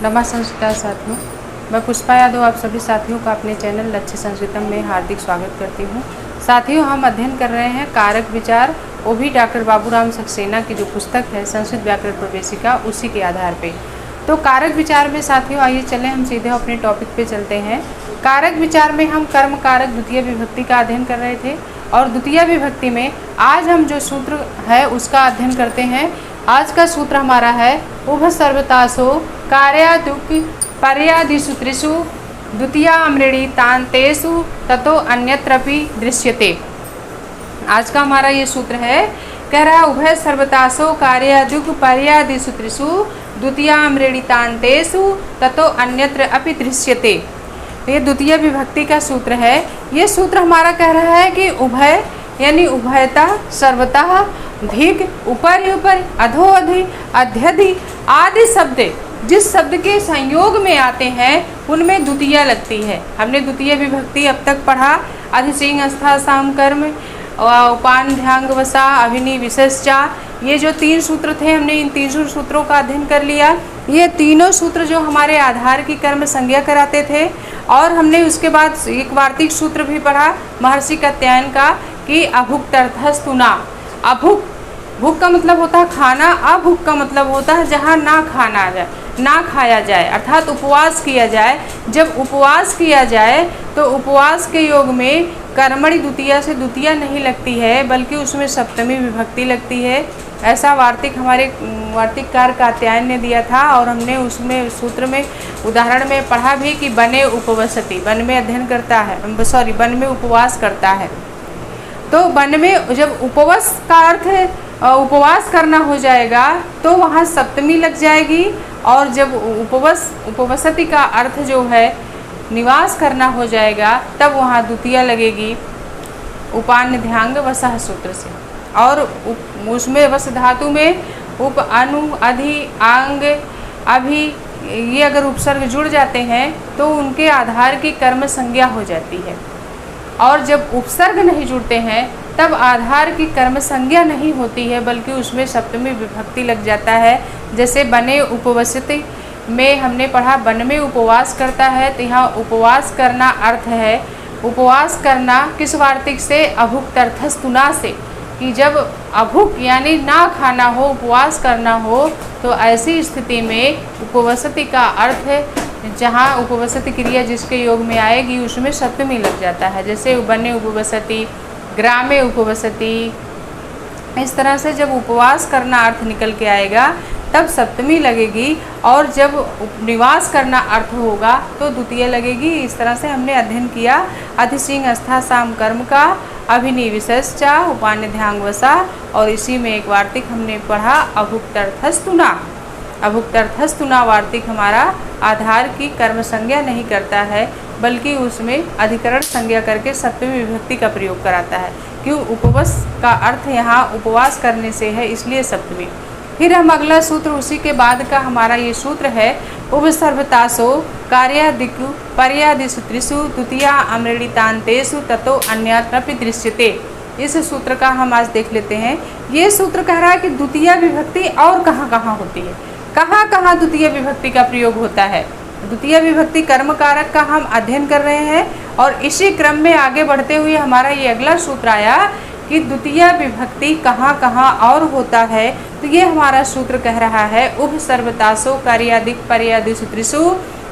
नमः संस्कृत साथियों, मैं पुष्पा यादव आप सभी साथियों का अपने चैनल लक्ष्य संस्कृतम में हार्दिक स्वागत करती हूँ। साथियों, हम अध्ययन कर रहे हैं कारक विचार, वो भी डॉक्टर बाबूराम सक्सेना की जो पुस्तक है संस्कृत व्याकरण प्रवेशिका, उसी के आधार पे। तो कारक विचार में साथियों आइए चलें हम सीधे अपने टॉपिक पे चलते हैं। कारक विचार में हम कर्म कारक द्वितीय विभक्ति का अध्ययन कर रहे थे और द्वितीय विभक्ति में आज हम जो सूत्र है उसका अध्ययन करते हैं। आज का सूत्र हमारा है उभ सर्वतासो कार्यादुक पर्यादिषु त्रिषु द्वितीया अमृणी तान्तेषु ततो अन्यत्रपि दृश्यते। आज का हमारा ये सूत्र है, कह रहा है उभय सर्वतासो कार्यादुक पर्यादिषु त्रिषु द्वितीया अमृणी तान्तेषु ततो अन्यत्र अपि दृश्यते। ये द्वितीय विभक्ति का सूत्र है। ये सूत्र हमारा कह रहा है कि उभय यानी उभयता, सर्वतः, धिक, ऊपर ऊपर, अधो अधि, अध्यधि आदि शब्द जिस शब्द के संयोग में आते हैं उनमें द्वितीय लगती है। हमने द्वितीय विभक्ति अब तक पढ़ा, अधिसिंह अस्था साम कर्म, उपान ध्यांग वसा, अभिनी विशेषचा, ये जो तीन सूत्र थे हमने इन तीनों सूत्रों का अध्ययन कर लिया। ये तीनों सूत्र जो हमारे आधार की कर्म संज्ञा कराते थे और हमने उसके बाद एक वार्तिक सूत्र भी पढ़ा महर्षि कात्यायन का कि अभुक्तर्थस्तुना। अभुक, भूख का मतलब होता है खाना, अभुक का मतलब होता है जहाँ ना खाना आ जाए, ना खाया जाए, अर्थात उपवास किया जाए। जब उपवास किया जाए तो उपवास के योग में कर्मणि द्वितीया से द्वितीया नहीं लगती है बल्कि उसमें सप्तमी विभक्ति लगती है। ऐसा वार्तिक हमारे वार्तिककार कात्यायन ने दिया था और हमने उसमें सूत्र में उदाहरण में पढ़ा भी कि बने उपवसति, वन में अध्ययन करता है, वन में उपवास करता है। तो वन में जब उपवास का अर्थ उपवास करना हो जाएगा तो वहाँ सप्तमी लग जाएगी और जब उपवसति का अर्थ जो है निवास करना हो जाएगा तब वहाँ द्वितीया लगेगी उपान्य ध्यांग वसह सूत्र से। और उसमें वस धातु में उप, अनु, अधि, आंग, अभि ये अगर उपसर्ग जुड़ जाते हैं तो उनके आधार की कर्म संज्ञा हो जाती है। और जब उपसर्ग नहीं जुड़ते हैं तब आधार की कर्म संज्ञा नहीं होती है बल्कि उसमें सप्तमी विभक्ति लग जाता है। जैसे बने उपवसति में हमने पढ़ा वन में उपवास करता है, तो यहाँ उपवास करना अर्थ है उपवास करना किस वार्तिक से, अभुक्तर्थस्तुना से, कि जब अभुक यानी ना खाना हो, उपवास करना हो तो ऐसी स्थिति में उपवसति का अर्थ जहाँ उपवसति क्रिया जिसके योग में आएगी उसमें सप्तमी लग जाता है। जैसे बने उपवसति, ग्रामे उपवसति, इस तरह से जब उपवास करना अर्थ निकल के आएगा तब सप्तमी लगेगी और जब निवास करना अर्थ होगा तो द्वितीय लगेगी। इस तरह से हमने अध्ययन किया अधिसिंह अस्था साम कर्म का, अभिनी विशेषचा, उपान्य ध्यांग वसा और इसी में एक वार्तिक हमने पढ़ा अभुक्तर्थस्तुना। अभुक्तर्थस्तुना वार्तिक हमारा आधार की कर्म संज्ञा नहीं करता है बल्कि उसमें अधिकरण संज्ञा करके सप्तमी विभक्ति का प्रयोग कराता है। क्यों? उपवास का अर्थ यहाँ उपवास करने से है इसलिए सप्तमी। फिर हम अगला सूत्र उसी के बाद का हमारा ये सूत्र है उभ सर्वतासो कार्यादिकु पर्यादिषु त्रिषु द्वितीया अमृणी तान्तेषु ततो अन्यत्रपि दृश्यते। इस सूत्र का हम आज देख लेते हैं। ये सूत्र कह रहा है कि द्वितीय विभक्ति और कहाँ कहाँ होती है, कहाँ कहाँ द्वितीय विभक्ति का प्रयोग होता है। द्वितीय विभक्ति कर्म कारक का हम अध्ययन कर रहे हैं और इसी क्रम में आगे बढ़ते हुए हमारा ये अगला सूत्र आया कि द्वितीय विभक्ति कहाँ कहाँ और होता है। तो ये हमारा सूत्र कह रहा है उभ सर्वतासो कार्यादिक पर्यादिषु त्रिषु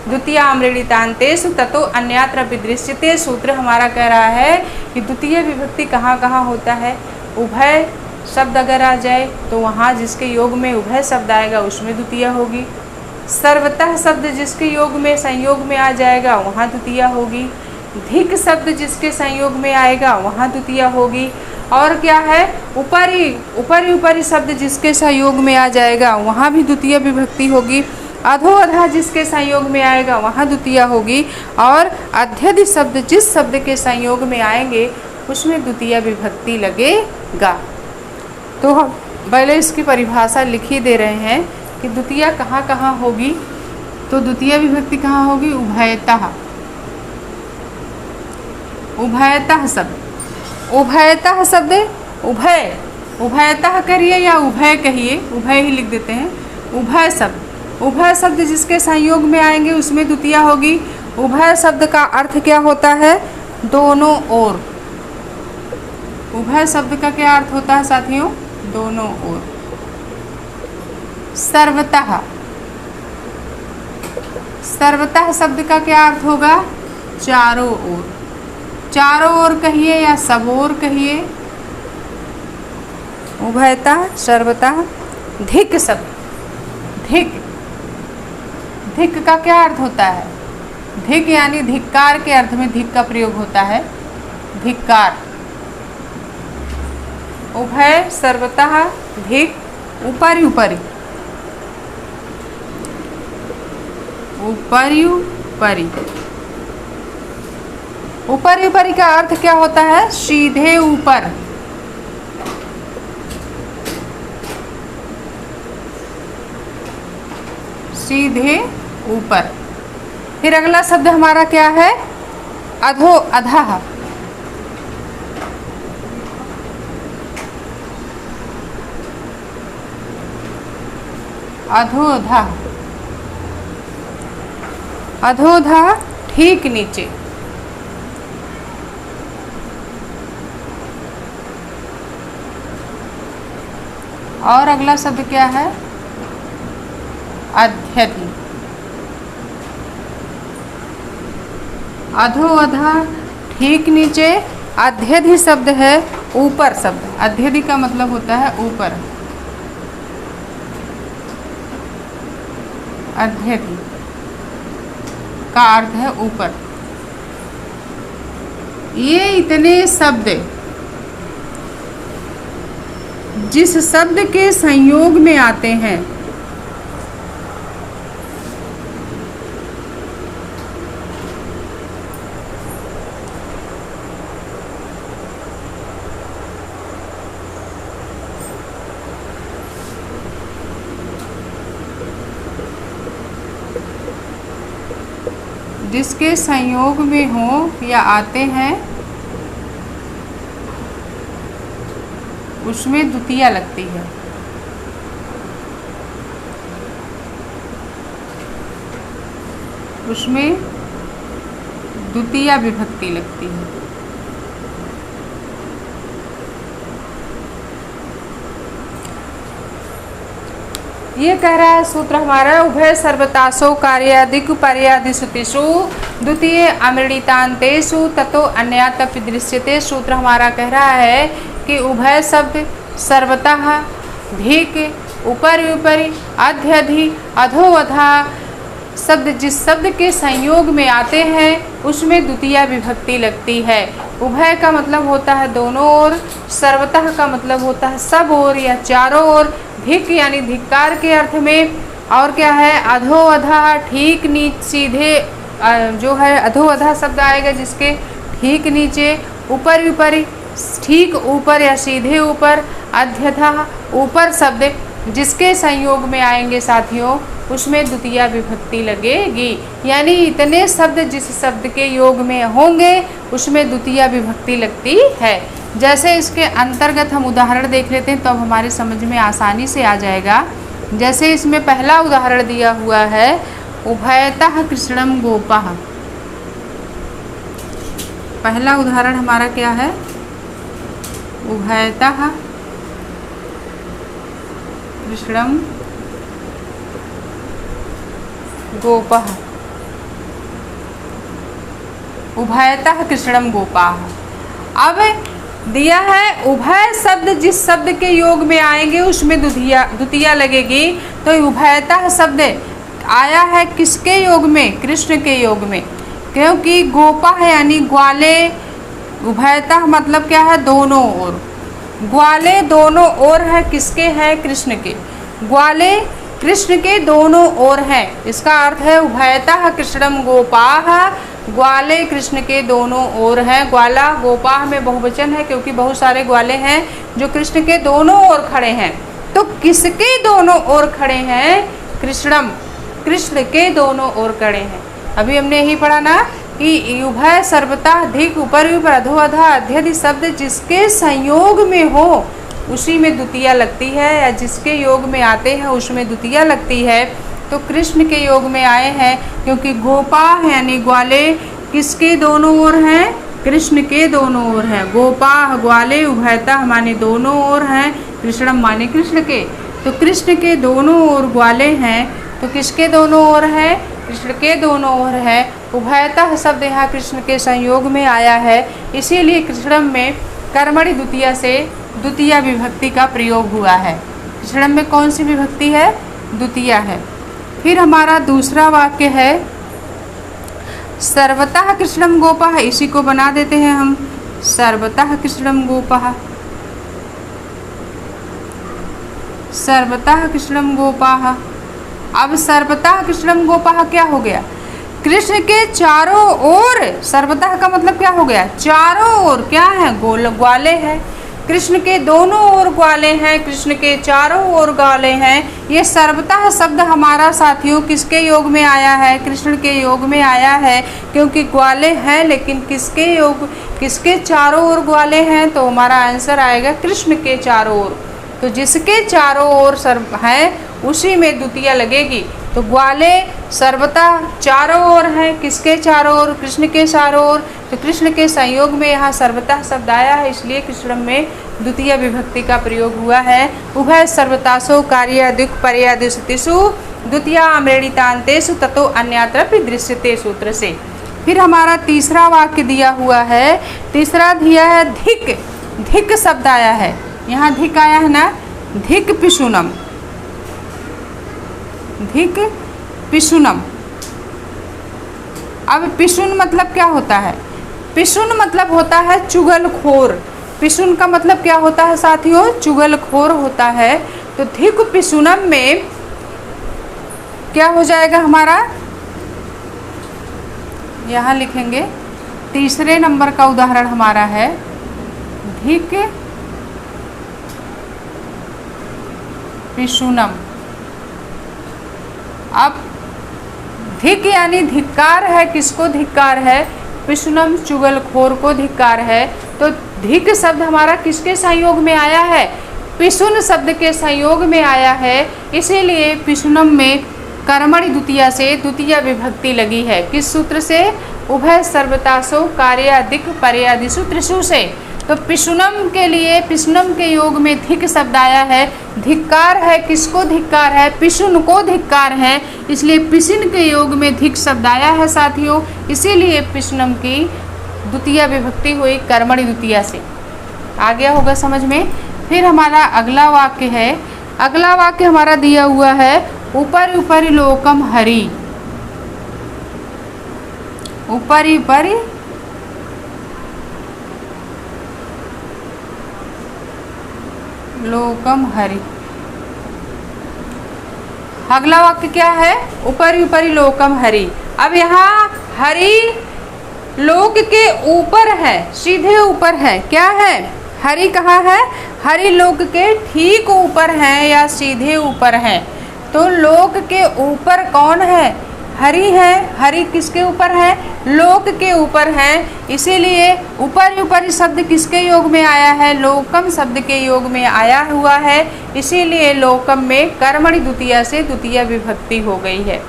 द्वितीया अमृणी तान्तेषु ततो अन्यत्र अपि दृश्यते। सूत्र हमारा कह रहा है कि द्वितीय विभक्ति कहाँ कहाँ होता है। उभय शब्द अगर आ जाए तो वहाँ जिसके योग में उभय शब्द आएगा उसमें द्वितीय होगी। सर्वतः शब्द जिसके योग में संयोग में आ जाएगा वहाँ द्वितीय होगी। धिक शब्द जिसके संयोग में आएगा वहाँ द्वितीय होगी। और क्या है, ऊपरी शब्द जिसके संयोग में आ जाएगा वहाँ भी द्वितीय विभक्ति होगी। अधो अधा जिसके संयोग में आएगा वहाँ द्वितीय होगी। और अध्यधि शब्द जिस शब्द के संयोग में आएंगे उसमें द्वितीय विभक्ति लगेगा। तो हम पहले इसकी परिभाषा लिख ही दे रहे हैं कि द्वितीय कहाँ कहाँ होगी। तो द्वितीय विभक्ति कहाँ होगी, उभयतः, उभयतः शब्द, उभयतः शब्द उभय, उभयतः करिए या उभय कहिए, उभय ही लिख देते हैं। उभय शब्द उभय शब्द जिसके संयोग में आएंगे उसमें द्वितीया होगी। उभय शब्द का अर्थ क्या होता है? दोनों ओर। उभय शब्द का क्या अर्थ होता है साथियों? दोनों ओर। सर्वतः, सर्वतः शब्द का क्या अर्थ होगा? चारों ओर। चारों ओर कहिए या सब ओर कहिए। उभयतः, सर्वतः। धिक शब्द, धिक, धिक का क्या अर्थ होता है? धिक यानी धिक्कार के अर्थ में धिक का प्रयोग होता है, धिक्कार। उभय, सर्वतः, धिक, ऊपरी ऊपरी, ऊपरी ऊपरी। ऊपरी ऊपरी का अर्थ क्या होता है? सीधे ऊपर। सीधे ऊपर। फिर अगला शब्द हमारा क्या है? अधो अधः। अधोधः, अधोधः ठीक नीचे। और अगला शब्द क्या है? अध्यधि। अधो अधः ठीक नीचे। अध्यधि शब्द है ऊपर शब्द। अध्यधि का मतलब होता है ऊपर। अध्यधि का अर्थ है ऊपर। ये इतने शब्द जिस शब्द के संयोग में आते हैं जिसके संयोग में हो या आते हैं उसमें द्वितीया लगती है। उसमें द्वितीया विभक्ति लगती है। ये कह रहा है सूत्र हमारा, उभय सर्वतासो कार्यादिक पर्यादिशुतिषु द्वितीय अमृतांतेषु ततो अन्यतपि दृश्यते। सूत्र हमारा कह रहा है कि उभय शब्द सर्वतः, धिक, ऊपर ऊपरी, अध्यधि, अधो अधः शब्द जिस शब्द के संयोग में आते हैं उसमें द्वितीया विभक्ति लगती है। उभय का मतलब होता है दोनों ओर, सर्वतः का मतलब होता है सब ओर या चारों ओर, धिक यानी धिक्कार के अर्थ में, और क्या है? अधो अधः ठीक नीचे सीधे जो है अधो अधः शब्द आएगा जिसके ठीक नीचे, ऊपर ऊपरी ठीक ऊपर या सीधे ऊपर, अध्यतः ऊपर शब्द जिसके संयोग में आएंगे साथियों उसमें द्वितीया विभक्ति लगेगी। यानी इतने शब्द जिस शब्द के योग में होंगे उसमें द्वितीया विभक्ति लगती है। जैसे इसके अंतर्गत हम उदाहरण देख लेते हैं तो अब हमारे समझ में आसानी से आ जाएगा। जैसे इसमें पहला उदाहरण दिया हुआ है, उभयतः कृष्णम गोपः। पहला उदाहरण हमारा क्या है? उभयतः कृष्णम गोपः। उभयतः कृष्णम गोपाः। अब दिया है उभय शब्द जिस शब्द के योग में आएंगे उसमें द्वितीया लगेगी। तो उभयतः शब्द आया है किसके योग में? कृष्ण के योग में, क्योंकि गोपाः यानी ग्वाले। उभयतः मतलब क्या है? दोनों ओर। ग्वाले दोनों ओर है किसके? है कृष्ण के। ग्वाले कृष्ण के दोनों ओर हैं, इसका अर्थ है उभयतः कृष्णम गोपाः। ग्वाले कृष्ण के दोनों ओर हैं। ग्वाला गोपाः में बहुवचन है क्योंकि बहुत सारे ग्वाले हैं जो कृष्ण के दोनों ओर खड़े हैं। तो किसके दोनों ओर खड़े हैं? कृष्णम, कृष्ण के दोनों ओर खड़े हैं। अभी हमने यही पढ़ा ना कि उभय सर्वतः, धिक, ऊपर ऊपर, अधो अधः, अध्यधि शब्द जिसके संयोग में हो उसी में द्वितीया लगती है, या जिसके योग में आते हैं उसमें द्वितीया लगती है। तो कृष्ण के योग में आए हैं, क्योंकि गोपा यानी ग्वाले किसके दोनों ओर हैं? कृष्ण के दोनों ओर हैं। गोपा ग्वाले उभयतः माने दोनों ओर हैं, कृष्णम माने कृष्ण के। तो कृष्ण के दोनों ओर ग्वाले हैं, तो किसके दोनों ओर है? कृष्ण के दोनों ओर है। उभयतः शब्द यहाँ कृष्ण के संयोग में आया है, इसीलिए कृष्णम में कर्मणि द्वितीया से द्वितीया विभक्ति का प्रयोग हुआ है। कृष्णम में कौन सी विभक्ति है? द्वितीया है। फिर हमारा दूसरा वाक्य है सर्वतः कृष्णम गोपः, इसी को बना देते हैं हम सर्वतः कृष्णम गोपः। सर्वतः कृष्णम गोपाः। अब सर्वतः कृष्णम गोपाः क्या हो गया? कृष्ण के चारों ओर, सर्वतः का मतलब क्या हो गया? चारों ओर क्या है? ग्वाले हैं। कृष्ण के दोनों ओर ग्वाले हैं, कृष्ण के चारों ओर ग्वाले हैं। ये सर्वतः शब्द हमारा साथियों किसके योग में आया है? कृष्ण के योग में आया है, क्योंकि ग्वाले हैं, लेकिन किसके योग, किसके चारों ओर ग्वाले हैं? तो हमारा आंसर आएगा कृष्ण के चारों ओर। तो जिसके चारों ओर सर्व है उसी में द्वितीया लगेगी। तो ग्वाले सर्वतः चारों ओर हैं, किसके चारों ओर? कृष्ण के चारों ओर। तो कृष्ण के संयोग में यहाँ सर्वतः शब्द आया है, इसलिए कृष्णम में द्वितीय विभक्ति का प्रयोग हुआ है। उभय सर्वतासो कार्यादिक पर्यादिशतिषु द्वितीया अमृणितान्तेषु ततो अन्यत्र दृश्यते सूत्र से। फिर हमारा तीसरा वाक्य दिया हुआ है, तीसरा दिया है धिक। धिक शब्द आया है, यहाँ धिक आया है ना, धिक पिशुनम। धिक पिशुनम। अब पिशुन मतलब क्या होता है? पिशुन मतलब होता है चुगलखोर। पिशुन का मतलब क्या होता है साथियों? चुगलखोर होता है। तो धिक पिशुनम में क्या हो जाएगा हमारा? यहाँ लिखेंगे, तीसरे नंबर का उदाहरण हमारा है धिक पिशुनम। अब धिक यानी धिक्कार है, किसको धिक्कार है? पिशुनम चुगलखोर को धिक्कार है। तो धिक शब्द हमारा किसके संयोग में आया है? पिशुन शब्द के संयोग में आया है, इसीलिए पिशुनम में कर्मणि द्वितीया से द्वितीय विभक्ति लगी है। किस सूत्र से? उभय सर्वतासो कार्यादिक पर्यादिषु त्रिषु से। तो पिशुनम के लिए, पिशुनम के योग में धिक शब्द आया है। धिक्कार है, किसको धिक्कार है? पिशुन को धिक्कार है, इसलिए पिशुन के योग में धिक शब्द आया है साथियों, इसीलिए पिशुनम की द्वितीय विभक्ति हुई कर्मणि द्वितीया से। आ गया होगा समझ में। फिर हमारा अगला वाक्य है, अगला वाक्य हमारा दिया हुआ है ऊपरी ऊपरी लोकम हरि। ऊपरी ऊपरी लोकम हरि। अगला वाक्य क्या है? ऊपरी ऊपरी लोकम हरि। अब यहाँ हरि लोक के ऊपर है, सीधे ऊपर है। क्या है? हरि कहाँ है? हरि लोक के ठीक ऊपर है या सीधे ऊपर है। तो लोक के ऊपर कौन है? हरि है। हरि किसके ऊपर है? लोक के ऊपर है, इसीलिए ऊपर ऊपर शब्द किसके योग में आया है? लोकम शब्द के योग में आया हुआ है, इसीलिए लोकम में कर्मणि द्वितीया से द्वितीय विभक्ति हो गई है।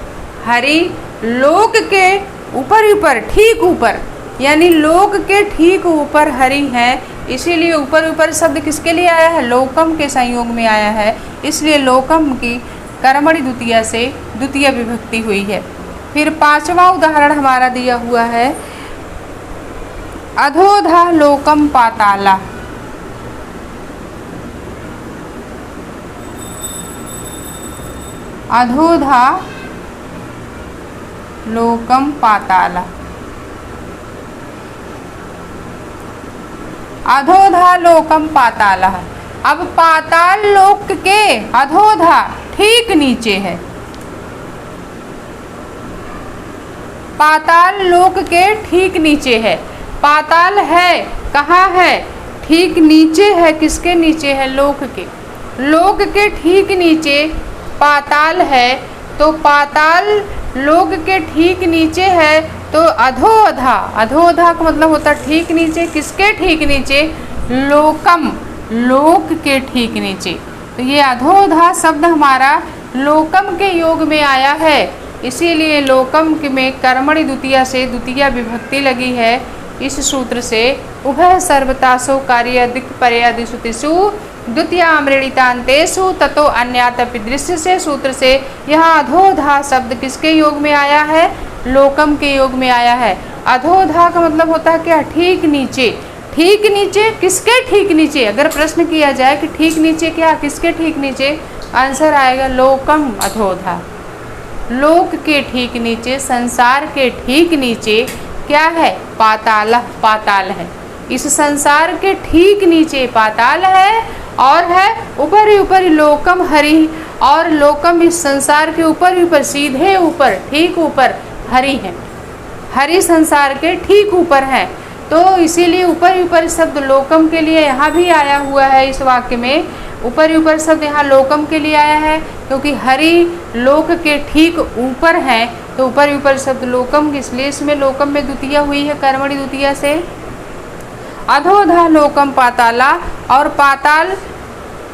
हरि लोक के ऊपर ऊपर, ठीक ऊपर, यानी लोक के ठीक ऊपर हरि है, इसीलिए ऊपर ऊपर शब्द किसके लिए आया है? लोकम के संयोग में आया है, इसलिए लोकम की कर्मणि द्वितीया से द्वितीय विभक्ति हुई है। फिर पांचवा उदाहरण हमारा दिया हुआ है अधोधा लोकम पाताला। अधोधा लोकम पाताला। अधोधा लोकम पाताला। अब पाताल लोक के अधोधा ठीक नीचे है। पाताल लोक के ठीक नीचे है। पाताल है कहाँ है? ठीक नीचे है। किसके नीचे है? लोक के। लोक के ठीक नीचे पाताल है, तो पाताल लोक के ठीक नीचे है, तो अधोधा, अधोधा का मतलब होता है ठीक नीचे। किसके ठीक नीचे? लोकम, लोक के ठीक नीचे। तो ये अधोधा शब्द हमारा लोकम के योग में आया है, इसीलिए लोकम में कर्मणि द्वितीया से द्वितीया विभक्ति लगी है। इस सूत्र से उभय सर्वतासो कार्य दिक् पर्यादिशुतिषु द्वितीयामृणितान्तेषु ततो अन्यातपि दृश्य से सूत्र से यहाँ अधोधा शब्द किसके योग में आया है? लोकम के योग में आया है। अधोधा का मतलब होता है क्या? ठीक नीचे। ठीक नीचे किसके ठीक नीचे? अगर प्रश्न किया जाए कि ठीक नीचे क्या, किसके ठीक नीचे, आंसर आएगा लोकम अधोधा। लोक के ठीक नीचे, संसार के ठीक नीचे क्या है? पाताल, पाताल है। इस संसार के ठीक नीचे पाताल है और है ऊपर ही ऊपर लोकम हरि, और लोकम इस संसार के ऊपर ही ऊपर, सीधे ऊपर, ठीक ऊपर हरि है। हरि संसार के ठीक ऊपर है, तो इसीलिए ऊपर ही ऊपर शब्द लोकम के लिए यहाँ भी आया हुआ है। इस वाक्य में ऊपर ही ऊपर शब्द यहाँ लोकम के लिए आया है, क्योंकि हरि लोक के ठीक ऊपर है, तो ऊपर ही ऊपर शब्द लोकम, इसलिए इसमें लोकम में द्वितीया हुई है कर्मणि द्वितीया से। अधोधा लोकम पाताला, और पाताल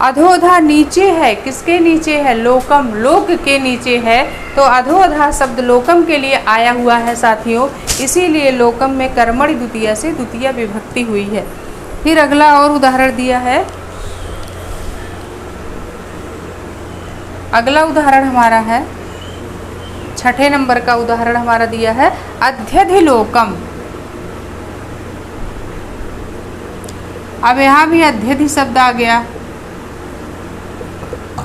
अधोधा नीचे है, किसके नीचे है? लोकम, लोक के नीचे है, तो अधोधा शब्द लोकम के लिए आया हुआ है साथियों, इसीलिए लोकम में कर्मणि द्वितीया से द्वितीया विभक्ति हुई है। फिर अगला और उदाहरण दिया है। अगला उदाहरण हमारा है 6ठे नंबर का उदाहरण हमारा दिया है अध्यधिलोकम। अब यहाँ भी अध्यधि शब्द आ गया।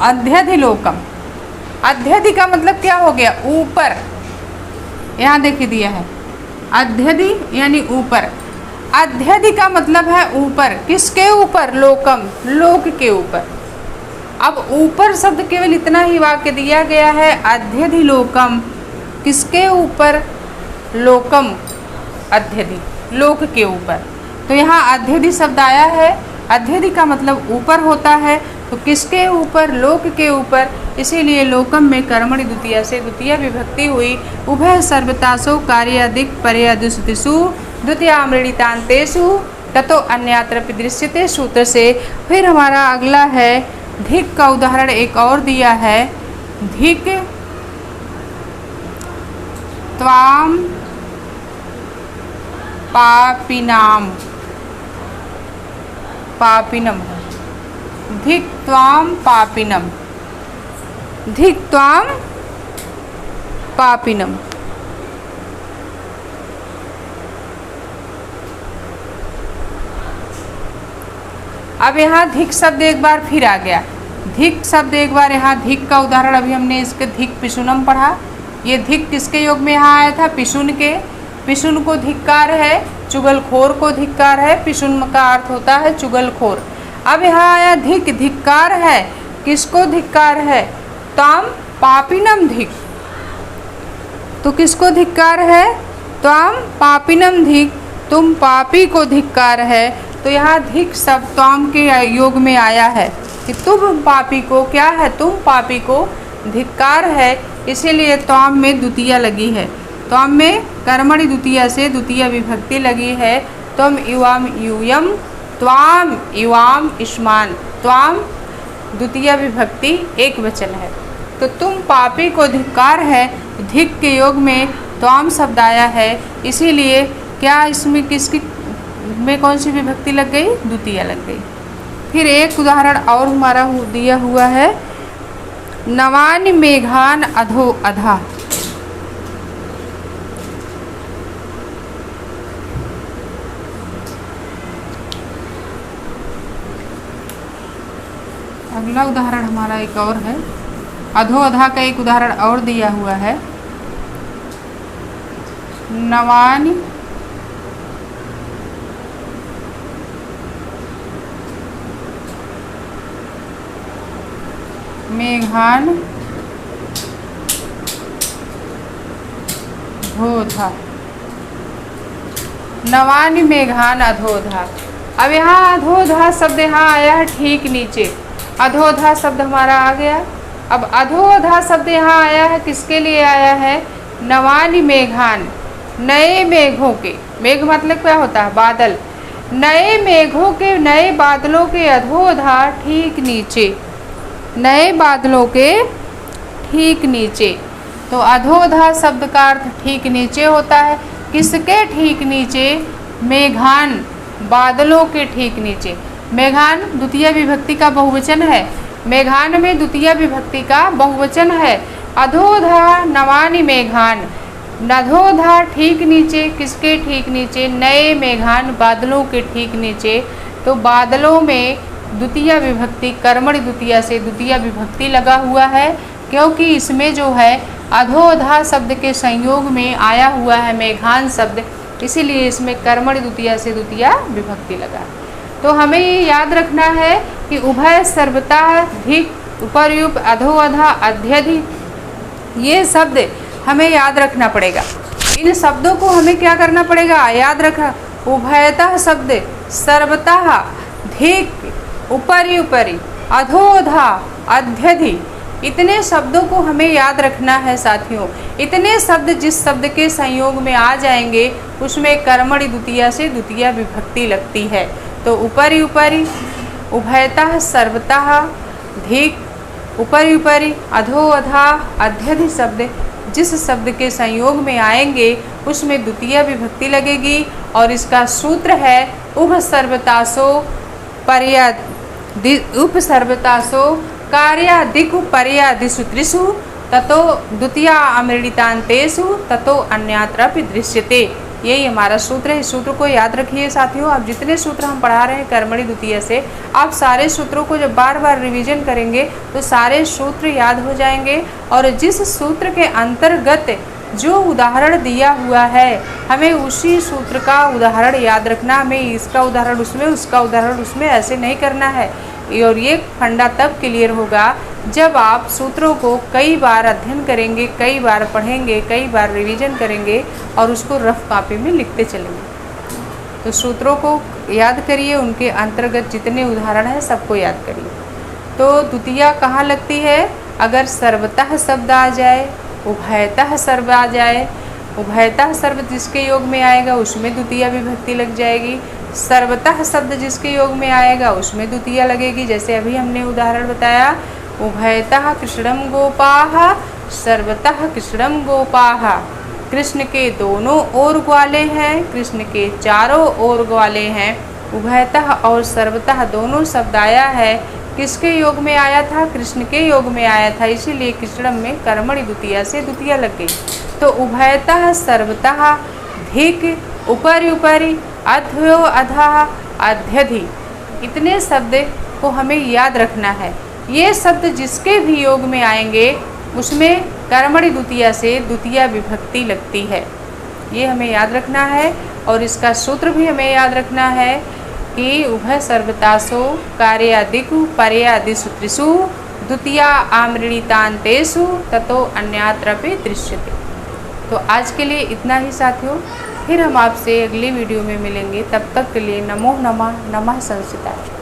अध्यधिलोकम, अध्यधि का मतलब क्या हो गया? ऊपर। यहाँ देखिए दिया है अध्यधि यानी ऊपर। अध्यधि का मतलब है ऊपर, किसके ऊपर? लोकम, लोक के ऊपर। अब ऊपर शब्द केवल इतना ही वाक्य दिया गया है, अध्यधिलोकम, किसके ऊपर? लोकम, अध्यधि, लोक के ऊपर। तो यहाँ अध्यधि शब्द आया है, अध्यधि का मतलब ऊपर होता है, तो किसके ऊपर? लोक के ऊपर, इसीलिए लोकम में कर्मणि द्वितीया से द्वितीया विभक्ति हुई। उभय सर्वतासो कार्यादिक पर्यादिशुतिषु द्वितीयामृणितान्तेषु ततो अन्यत्र दृश्यते सूत्र से। फिर हमारा अगला है धिक का उदाहरण एक और दिया है। धिक त्वाम पापिनाम, पापिनम, धिक त्वाम पापिनम, धिक त्वाम पापिनम। अब यहाँ धिक शब्द एक बार फिर आ गया। धिक शब्द एक बार यहाँ, धिक का उदाहरण अभी हमने इसके धिक पिशुनम पढ़ा। ये धिक किसके योग में यहाँ आया था? पिशुन के। पिशुन को धिक्कार है, चुगलखोर को धिक्कार है। पिशुन का अर्थ होता है चुगलखोर। अब यहाँ आया धिक, धिक्कार है, किसको धिक्कार है? ताम पापिनम धिक, तो किसको धिक्कार है? ताम पापिनम धिक, तुम पापी को धिक्कार है। तो यहाँ धिक शब्द ताम के योग में आया है कि तुम पापी को क्या है? तुम पापी को धिक्कार है, इसीलिए ताम में द्वितीया लगी है। ताम में कर्मणि द्वितीया से द्वितीया विभक्ति लगी है। त्वम युवाम यूयम, त्वाम युवाम इष्मान, त्वाम द्वितीया विभक्ति एक वचन है। तो तुम पापी को धिक्कार है, धिक के योग में त्वाम शब्द आया है, इसीलिए क्या इसमें किसकी में कौन सी विभक्ति लग गई? द्वितीया लग गई। फिर एक उदाहरण और हमारा दिया हुआ है नवानि मेघान अधो अधा। अगला उदाहरण हमारा एक और है, अधो अधा का एक उदाहरण और दिया हुआ है। नवानि मेघान धोधा, नवानि मेघान अधोधा। अब यहाँ अधोधा शब्द यहाँ आया है ठीक नीचे, अधोधा शब्द हमारा आ गया। अब अधोधा शब्द यहाँ आया है, किसके लिए आया है? नवानि मेघान, नए मेघों के। मेघ मतलब क्या होता है? बादल। नए मेघों के, नए बादलों के अधोधा ठीक नीचे, नए बादलों के ठीक नीचे। तो अधोधा शब्द का अर्थ ठीक नीचे होता है। किसके ठीक नीचे? मेघान, बादलों के ठीक नीचे। मेघान द्वितीय विभक्ति का बहुवचन है। मेघान में द्वितीय विभक्ति का बहुवचन है। अधोधा नवानि मेघान, अधोधा ठीक नीचे। किसके ठीक नीचे? नए मेघान, बादलों के ठीक नीचे। तो बादलों में द्वितीय विभक्ति कर्मणि द्वितीय से द्वितीय विभक्ति लगा हुआ है, क्योंकि इसमें जो है अधोधा शब्द के संयोग में आया हुआ है मेघान शब्द, इसीलिए इसमें कर्मणि द्वितीय से द्वितीय विभक्ति लगा। तो हमें ये याद रखना है कि उभय, सर्वता, धिक, उपर्युप, अधोअधा, अध्यधि, ये शब्द हमें याद रखना पड़ेगा। इन शब्दों को हमें क्या करना पड़ेगा? याद रखा। उभयतः शब्द, सर्वतः, धिक, उपरि उपरि, अधोधा, अध्यधि, इतने शब्दों को हमें याद रखना है साथियों। इतने शब्द जिस शब्द के संयोग में आ जाएंगे उसमें कर्मणि द्वितीय से द्वितीय विभक्ति लगती है। तो उपरि उपरि, उभयतः, सर्वतः, धिक, उपरि उपरि, अधोअधा, अध्यधि शब्द जिस शब्द के संयोग में आएंगे उसमें द्वितीय विभक्ति लगेगी और इसका सूत्र है उपसर्वतासो उपसर्वतासो कार्यादिकु पर्यादिषु त्रिषु ततो द्वितीया अमृतान्तेषु ततो अन्यत्रापि दृश्यते। यही हमारा सूत्र है। इस सूत्र को याद रखिए साथियों। आप जितने सूत्र हम पढ़ा रहे हैं कर्मणि द्वितीय से, आप सारे सूत्रों को जब बार बार रिवीजन करेंगे तो सारे सूत्र याद हो जाएंगे और जिस सूत्र के अंतर्गत जो उदाहरण दिया हुआ है हमें उसी सूत्र का उदाहरण याद रखना। हमें इसका उदाहरण उसमें, उसका उदाहरण उसमें, ऐसे नहीं करना है। और ये फंडा तब क्लियर होगा जब आप सूत्रों को कई बार अध्ययन करेंगे, कई बार पढ़ेंगे, कई बार रिवीजन करेंगे और उसको रफ कॉपी में लिखते चलेंगे। तो सूत्रों को याद करिए, उनके अंतर्गत जितने उदाहरण हैं सबको याद करिए। तो द्वितीया कहाँ लगती है? अगर सर्वतः शब्द आ जाए, उभयतः सर्व आ जाए, उभयतः सर्व जिसके योग में आएगा उसमें द्वितीय विभक्ति लग जाएगी। सर्वतः शब्द जिसके योग में आएगा उसमें द्वितीय लगेगी। जैसे अभी हमने उदाहरण बताया, उभयतः कृष्णम गोपाः, सर्वतः कृष्णम गोपाः। कृष्ण के दोनों ओर ग्वाले हैं, कृष्ण के चारों ओर ग्वाले हैं। उभयतः और सर्वतः दोनों शब्द आया है। किसके योग में आया था? कृष्ण के योग में आया था, इसीलिए कृष्णम में कर्मणि द्वितीय से द्वितीय लग गई। तो उभयतः, सर्वतः, धिक, उपरि उपरि, अध्यो अधः, अध्यधि, इतने शब्द को हमें याद रखना है। ये शब्द जिसके भी योग में आएंगे उसमें कर्मणि द्वितीय से द्वितीय विभक्ति लगती है। ये हमें याद रखना है और इसका सूत्र भी हमें याद रखना है कि उभय सर्वतासो कार्यादिकु पर्यादिषु त्रिषु द्वितीया आमृतान्तेषु ततो अन्यत्रापि दृश्यते। तो आज के लिए इतना ही साथियों, फिर हम आपसे अगली वीडियो में मिलेंगे। तब तक के लिए नमो नमः, नमः संस्कृताय।